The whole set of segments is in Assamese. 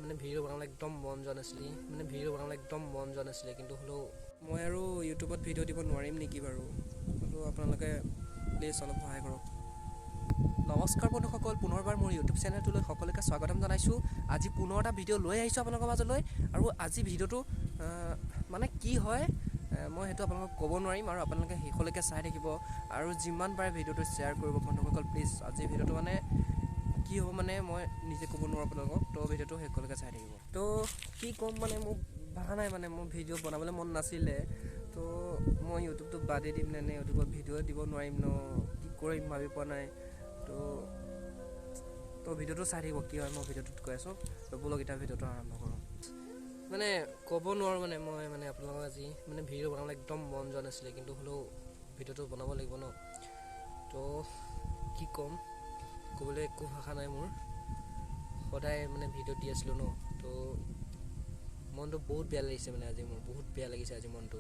মানে ভিডিঅ' বনাবলৈ একদম মন যোৱা নাছিলে কিন্তু হ'লেও মই আৰু ইউটিউবত ভিডিঅ' দিব নোৱাৰিম নেকি বাৰু হ'লেও আপোনালোকে প্লিজ অলপ সহায় কৰক। নমস্কাৰ বন্ধুসকল, পুনৰবাৰ মোৰ ইউটিউব চেনেলটোলৈ সকলোকে স্বাগতম জনাইছোঁ। আজি পুনৰ এটা ভিডিঅ' লৈ আহিছোঁ আপোনালোকৰ মাজলৈ, আৰু আজি ভিডিঅ'টো মানে কি হয় মই সেইটো আপোনালোকক ক'ব নোৱাৰিম, আৰু আপোনালোকে শেষলৈকে চাই থাকিব আৰু যিমান পাৰে ভিডিঅ'টো শ্বেয়াৰ কৰিব বন্ধুসকল প্লিজ। আজি ভিডিঅ'টো মানে কি হ'ব মানে মই নিজে ক'ব নোৱাৰোঁ আপোনালোকক, তো ভিডিঅ'টো শেষলৈকে চাই থাকিব। তো কি ক'ম মানে মোক ভাবা নাই, মানে মোৰ ভিডিঅ' বনাবলৈ মন নাছিলে, তো মই ইউটিউবটো বাদেই দিম নে ইউটিউবত ভিডিঅ' দিব নোৱাৰিম ন, কি কৰিম ভাবি পোৱা নাই। তো ভিডিঅ'টো চাই থাকিব কি হয়, মই ভিডিঅ'টোত কৈ আছোঁ। তো ব'লক এতিয়া ভিডিঅ'টো আৰম্ভ কৰোঁ। মানে ক'ব নোৱাৰোঁ মানে মই মানে আপোনালোকক আজি মানে ভিডিঅ' বনাবলৈ একদম মন যোৱা নাছিলে, কিন্তু হ'লেও ভিডিঅ'টো বনাব লাগিব ন। তো কি ক'ম, ক'বলৈ একো ভাষা নাই মোৰ। সদায় মানে ভিডিঅ' দি আছিলোঁ ন, তো মনটো বহুত বেয়া লাগিছে মানে আজি মোৰ বহুত বেয়া লাগিছে আজি মনটো।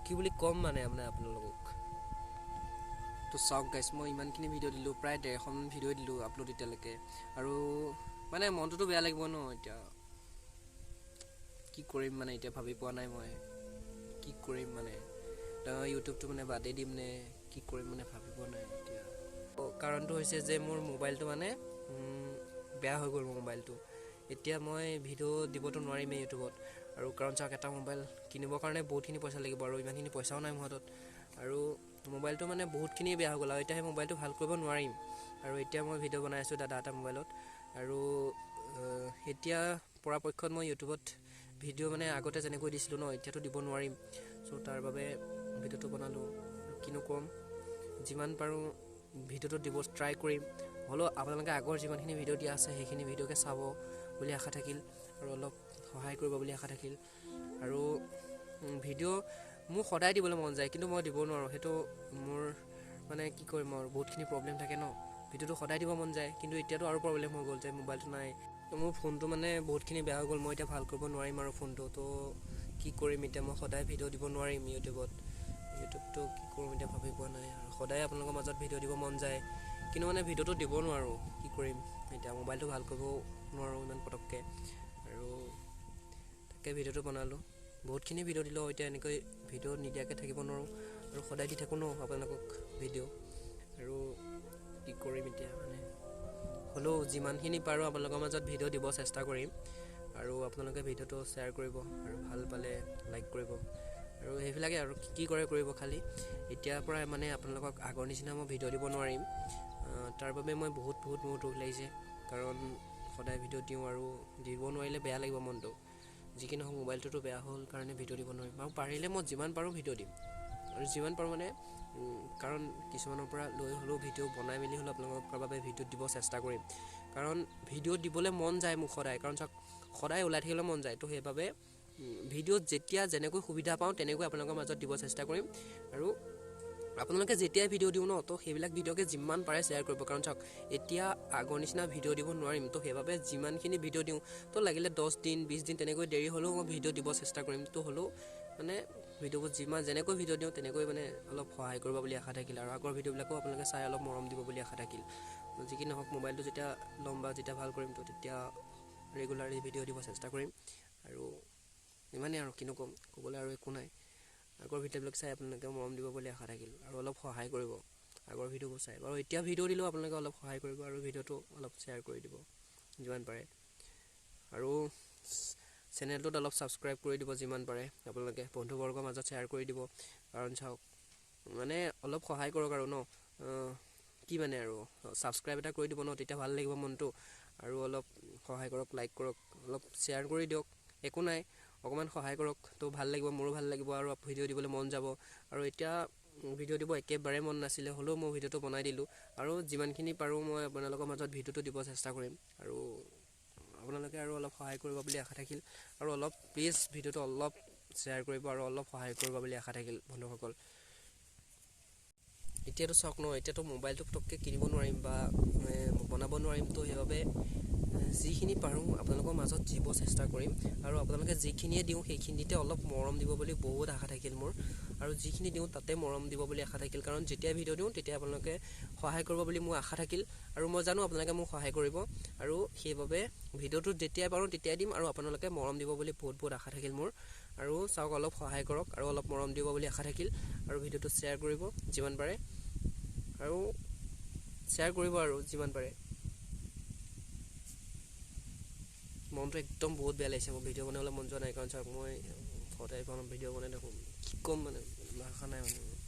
কি বুলি ক'ম মানে আপোনালোকক। তো চাওক গাইছ, মই ইমানখিনি ভিডিঅ' দিলোঁ, প্ৰায় 150মান ভিডিঅ' দিলোঁ আপলোড এতিয়ালৈকে, আৰু মানে মনটোতো বেয়া লাগিব ন। এতিয়া কি কৰিম মানে এতিয়া ভাবি পোৱা নাই মই কি কৰিম মানে, ইউটিউবটো মানে বাদেই দিম নে কি কৰিম মানে ভাবি পোৱা নাই এতিয়া। কাৰণটো হৈছে যে মোৰ মোবাইলটো মানে বেয়া হৈ গ'ল মোৰ মোবাইলটো। এতিয়া মই ভিডিঅ' দিবতো নোৱাৰিমেই ইউটিউবত, আৰু কাৰণ চাওক এটা মোবাইল কিনিবৰ কাৰণে বহুতখিনি পইচা লাগিব, আৰু ইমানখিনি পইচাও নাই মোৰ হাতত, আৰু মোবাইলটো মানে বহুতখিনি বেয়া হৈ গ'ল, আৰু এতিয়া সেই মোবাইলটো ভাল কৰিব নোৱাৰিম। আৰু এতিয়া মই ভিডিঅ' বনাই আছোঁ দাদা এটা মোবাইলত, আৰু এতিয়া পৰাপক্ষত মই ইউটিউবত ভিডিঅ' মানে আগতে যেনেকৈ দিছিলোঁ ন, এতিয়াতো দিব নোৱাৰিম। চ' তাৰ বাবে ভিডিঅ'টো বনালোঁ, কিনো ক'ম, যিমান পাৰোঁ ভিডিঅ'টো দিব ট্ৰাই কৰিম। হ'লেও আপোনালোকে আগৰ যিমানখিনি ভিডিঅ' দিয়া আছে সেইখিনি ভিডিঅ'কে চাব বুলি আশা থাকিল, আৰু অলপ সহায় কৰিব বুলি আশা থাকিল। আৰু ভিডিঅ' মোক সদায় দিবলৈ মন যায়, কিন্তু মই দিব নোৱাৰোঁ, সেইটো মোৰ মানে কি কৰিম আৰু বহুতখিনি প্ৰব্লেম থাকে ন। ভিডিঅ'টো সদায় দিব মন যায়, কিন্তু এতিয়াতো আৰু প্ৰব্লেম হৈ গ'ল যে মোবাইলটো নাই। তো মোৰ ফোনটো মানে বহুতখিনি বেয়া হৈ গ'ল, মই এতিয়া ভাল কৰিব নোৱাৰিম আৰু ফোনটো। তো কি কৰিম এতিয়া, মই সদায় ভিডিঅ' দিব নোৱাৰিম ইউটিউবটো কি কৰোঁ এতিয়া ভাবি পোৱা নাই। আৰু সদায় আপোনালোকৰ মাজত ভিডিঅ' দিব মন যায়, কিন্তু মানে ভিডিঅ'টো দিব নোৱাৰোঁ, কি কৰিম এতিয়া, মোবাইলটো ভাল কৰিব নোৱাৰোঁ ইমান পটককৈ। আৰু তাকে ভিডিঅ'টো বনালোঁ, বহুতখিনি ভিডিঅ' দিলোঁ, এতিয়া এনেকৈ ভিডিঅ' নিদিয়াকৈ থাকিব নোৱাৰোঁ, আৰু সদায় দি থাকোঁ ন আপোনালোকক ভিডিঅ'। আৰু কি কৰিম এতিয়া মানে, হ'লেও যিমানখিনি পাৰোঁ আপোনালোকৰ মাজত ভিডিঅ' দিব চেষ্টা কৰিম, আৰু আপোনালোকে ভিডিঅ'টো শ্বেয়াৰ কৰিব, আৰু ভাল পালে লাইক কৰিব, আৰু সেইবিলাকে আৰু কি কৰে কৰিব। খালি এতিয়াৰ পৰা মানে আপোনালোকক আগৰ নিচিনা মই ভিডিঅ' দিব নোৱাৰিম, তাৰ বাবে মই বহুত মোৰ দুখ লাগিছে, কাৰণ সদায় ভিডিঅ' দিওঁ আৰু দিব নোৱাৰিলে বেয়া লাগিব মনটো। যি কি নহওক মোবাইলটোতো বেয়া হ'ল কাৰণে ভিডিঅ' দিব নোৱাৰিম, আৰু পাৰিলে মই যিমান পাৰোঁ ভিডিঅ' দিম, আৰু যিমান পাৰোঁ মানে কাৰণ কিছুমানৰ পৰা লৈ হ'লেও ভিডিঅ' বনাই মেলি হ'লেও আপোনালোকৰ বাবে ভিডিঅ'ত দিব চেষ্টা কৰিম, কাৰণ ভিডিঅ'ত দিবলৈ মন যায় মোক সদায়, কাৰণ চাওক সদায় ওলাই থাকিবলৈ মন যায়। তো সেইবাবে ভিডিঅ'ত যেতিয়া যেনেকৈ সুবিধা পাওঁ তেনেকৈ আপোনালোকৰ মাজত দিব চেষ্টা কৰিম। আৰু আপোনালোকে যেতিয়াই ভিডিঅ' দিওঁ ন, তো সেইবিলাক ভিডিঅ'কে যিমান পাৰে শ্বেয়াৰ কৰিব, কাৰণ চাওক এতিয়া আগৰ নিচিনা ভিডিঅ' দিব নোৱাৰিম। তো সেইবাবে যিমানখিনি ভিডিঅ' দিওঁ, তো লাগিলে 10 দিন 20 দিন তেনেকৈ দেৰি হ'লেও মই ভিডিঅ' দিব চেষ্টা কৰিম। তো হ'লেও মানে ভিডিঅ'বোৰ যেনেকৈ ভিডিঅ' দিওঁ তেনেকৈ মানে অলপ সহায় কৰিব বুলি আশা থাকিল, আৰু আগৰ ভিডিঅ'বিলাকো আপোনালোকে চাই অলপ মৰম দিব বুলি আশা থাকিল। যি কি নহওক মোবাইলটো যেতিয়া ল'ম বা যেতিয়া ভাল কৰিম, তো তেতিয়া ৰেগুলাৰলি ভিডিঅ' দিব চেষ্টা কৰিম। আৰু ইমানেই আৰু কিনো ক'ম, ক'বলৈ আৰু একো নাই। আগৰ ভিডিঅ'বিলাক চাই আপোনালোকে মৰম দিব বুলি আশা থাকিল, আৰু অলপ সহায় কৰিব আগৰ ভিডিঅ'বোৰ চাই। বাৰু এতিয়া ভিডিঅ' দিলেও আপোনালোকে অলপ সহায় কৰিব, আৰু ভিডিঅ'টো অলপ শ্বেয়াৰ কৰি দিব যিমান পাৰে, আৰু চেনেলটোত অলপ ছাবস্ক্ৰাইব কৰি দিব যিমান পাৰে আপোনালোকে, বন্ধুবৰ্গৰ মাজত শ্বেয়াৰ কৰি দিব। কাৰণ চাওক মানে অলপ সহায় কৰক আৰু ন, কি মানে আৰু ছাবস্ক্ৰাইব এটা কৰি দিব ন, তেতিয়া ভাল লাগিব মনটো। আৰু অলপ সহায় কৰক, লাইক কৰক, অলপ শ্বেয়াৰ কৰি দিয়ক, একো নাই অকণমান সহায় কৰক, তো ভাল লাগিব, মোৰো ভাল লাগিব, আৰু ভিডিঅ' দিবলৈ মন যাব। আৰু এতিয়া ভিডিঅ' দিব একেবাৰে মন নাছিলে, হ'লেও মই ভিডিঅ'টো বনাই দিলোঁ, আৰু যিমানখিনি পাৰোঁ মই আপোনালোকৰ মাজত ভিডিঅ'টো দিব চেষ্টা কৰিম। আৰু আপোনালোকে আৰু অলপ সহায় কৰিব বুলি আশা থাকিল, আৰু অলপ প্লিজ ভিডিঅ'টো অলপ শ্বেয়াৰ কৰিব, আৰু অলপ সহায় কৰিব বুলি আশা থাকিল বন্ধুসকল। এতিয়াতো চাওক ন, এতিয়াতো মোবাইলটো পটককৈ কিনিব নোৱাৰিম বা বনাব নোৱাৰিম, তো সেইবাবে যিখিনি পাৰোঁ আপোনালোকৰ মাজত দিব চেষ্টা কৰিম আৰু আপোনালোকে যিখিনিয়ে দিওঁ সেইখিনিতে অলপ মৰম দিব বুলি বহুত আশা থাকিল মোৰ আৰু যিখিনি দিওঁ তাতে মৰম দিব বুলি আশা থাকিল কাৰণ যেতিয়া ভিডিঅ' দিওঁ তেতিয়া আপোনালোকে সহায় কৰিব বুলি মোৰ আশা থাকিল আৰু মই জানো আপোনালোকে মোক সহায় কৰিব আৰু সেইবাবে ভিডিঅ'টো যেতিয়াই পাৰোঁ তেতিয়াই দিম আৰু আপোনালোকে মৰম দিব বুলি বহুত আশা থাকিল মোৰ আৰু চাওক অলপ সহায় কৰক আৰু অলপ মৰম দিব বুলি আশা থাকিল আৰু ভিডিঅ'টো শ্বেয়াৰ কৰিব যিমান পাৰে আৰু শ্বেয়াৰ কৰিব আৰু যিমান পাৰে মনটো একদম বহুত বেয়া লাগিছে মোৰ ভিডিঅ' বনাবলৈ মন যোৱা নাই কাৰণ চাওক মই সদায় ভিডিঅ' বনাই থাকোঁ কি ক'ম মানে ভাষা নাই মানে